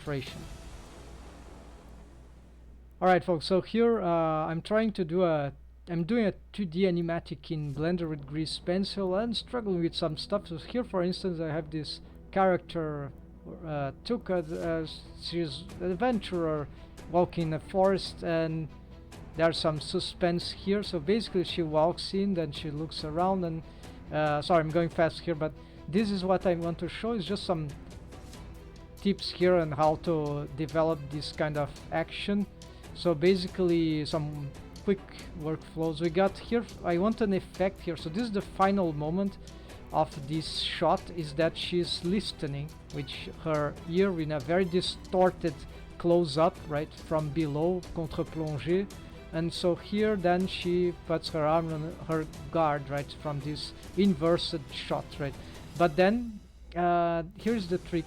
illustration. Alright folks, so here I'm doing a 2D animatic in Blender with grease pencil and struggling with some stuff. So here for instance I have this character Tuka, she's an adventurer walking in a forest, and there's some suspense here. So basically she walks in, then she looks around, and sorry, I'm going fast here, but this is what I want to show, is just some tips here on how to develop this kind of action. So basically some quick workflows we got here. I want an effect here. So this is the final moment of this shot, is that she's listening with her ear in a very distorted close-up, right, from below, contre-plongé. And so here then she puts her arm on her guard, right, from this inverted shot, right. But then here's the trick.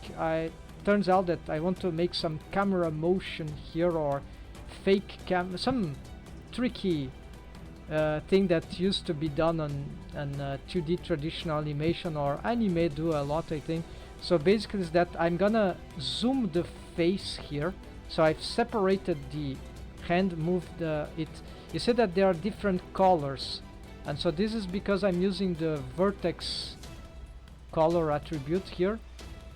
Turns out that I want to make some camera motion here, or fake some tricky thing that used to be done on 2D traditional animation, or anime do a lot, I think. So basically is that I'm gonna zoom the face here. So I've separated the hand, moved it. You see that there are different colors, and so this is because I'm using the vertex color attribute here,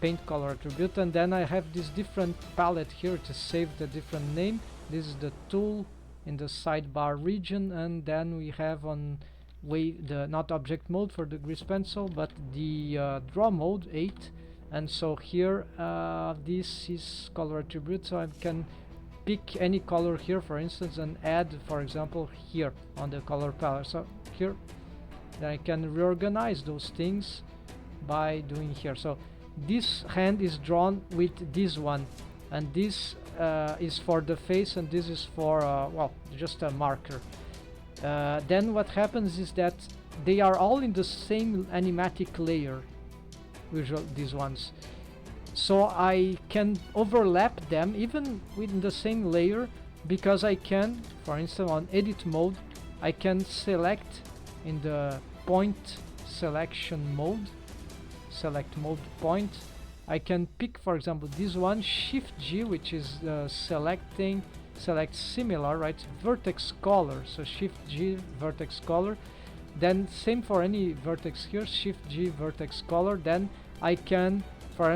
paint color attribute, and then I have this different palette here to save the different name. This is the tool in the sidebar region, and then we have on the not object mode for the grease pencil, but the draw mode 8. And so here this is color attribute, so I can pick any color here for instance and add, for example, here on the color palette. So here then I can reorganize those things by doing here. So this hand is drawn with this one, and this is for the face, and this is for well, just a marker. Then what happens is that they are all in the same animatic layer, usually these ones. So I can overlap them even within the same layer, because I can, for instance, on edit mode, I can select in the point selection mode, select mode point. I can pick, for example, this one, Shift G, which is select similar, right, vertex color. So Shift G, vertex color. Then same for any vertex here, Shift G, vertex color. Then I can, for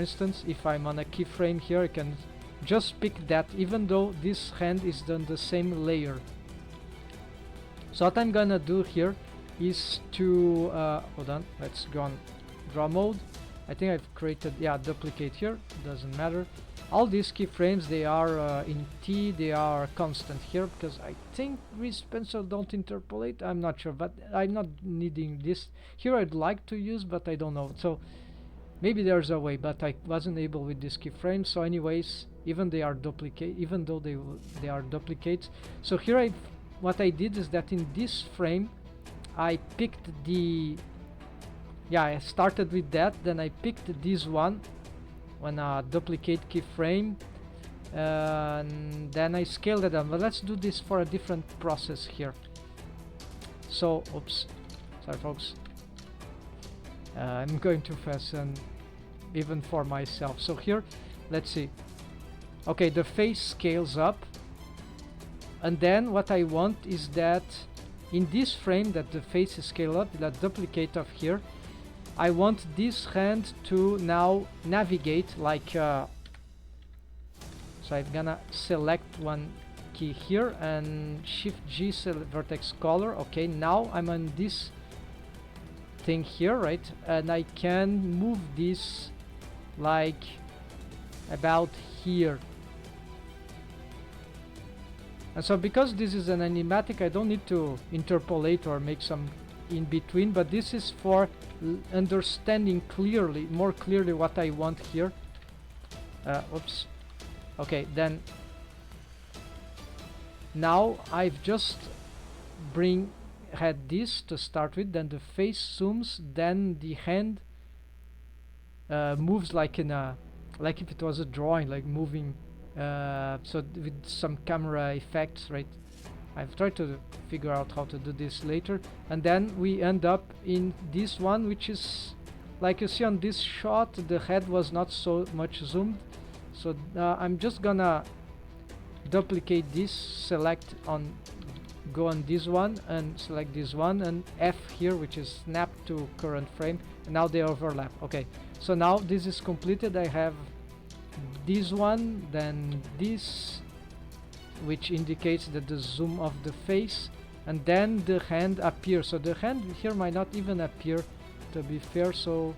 instance, if I'm on a keyframe here, I can just pick that, even though this hand is on the same layer. So what I'm gonna do here is to hold on, let's go on draw mode. I think I've created, yeah, duplicate here, doesn't matter. All these keyframes, they are in T, they are constant here, because I think grease pencil don't interpolate, I'm not sure, but I'm not needing this. Here I'd like to use, but I don't know. So maybe there's a way, but I wasn't able with this keyframe. So anyways, even they are duplicate, even though they are duplicates. So here what I did is that in this frame I picked the, yeah, I started with that, then I picked this one when a duplicate keyframe, and then I scaled it down. But let's do this for a different process here. So oops, sorry folks, I'm going too fast, and even for myself. So here, let's see. Okay, the face scales up, and then what I want is that in this frame that the face is scaled up, that duplicate of here, I want this hand to now navigate like so I'm gonna select one key here and Shift G, vertex color. Okay, now I'm on this thing here, right, and I can move this like about here. And so because this is an animatic, I don't need to interpolate or make some in between, but this is for understanding clearly, more clearly what I want here. Oops. Okay, then now I've just had this to start with, then the face zooms, then the hand moves like in a, like if it was a drawing, like moving, so with some camera effects, right? I've tried to figure out how to do this later, and then we end up in this one, which is like you see on this shot, the head was not so much zoomed, So I'm just gonna duplicate this, select on, go on this one and select this one, and F here, which is snap to current frame, and now they overlap. Okay, so now this is completed. I have this one, then this, which indicates that the zoom of the face, and then the hand appears. So the hand here might not even appear, to be fair, so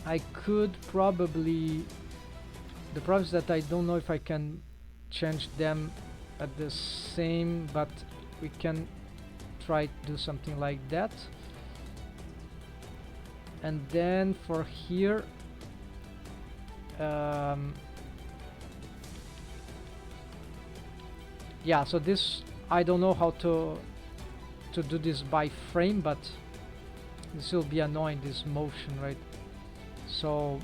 I could probably, the problem is that I don't know if I can change them at the same, but we can try to do something like that. And then for here, yeah, so this, I don't know how to do this by frame, but this will be annoying, this motion, right? So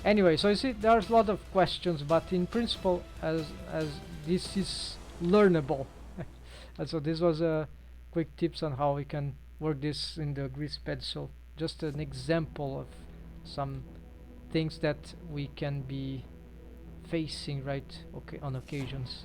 anyway, so you see there's a lot of questions, but in principle, as this is learnable. And so this was a quick tips on how we can work this in the grease pencil, just an example of some things that we can be facing, right, okay, on occasions.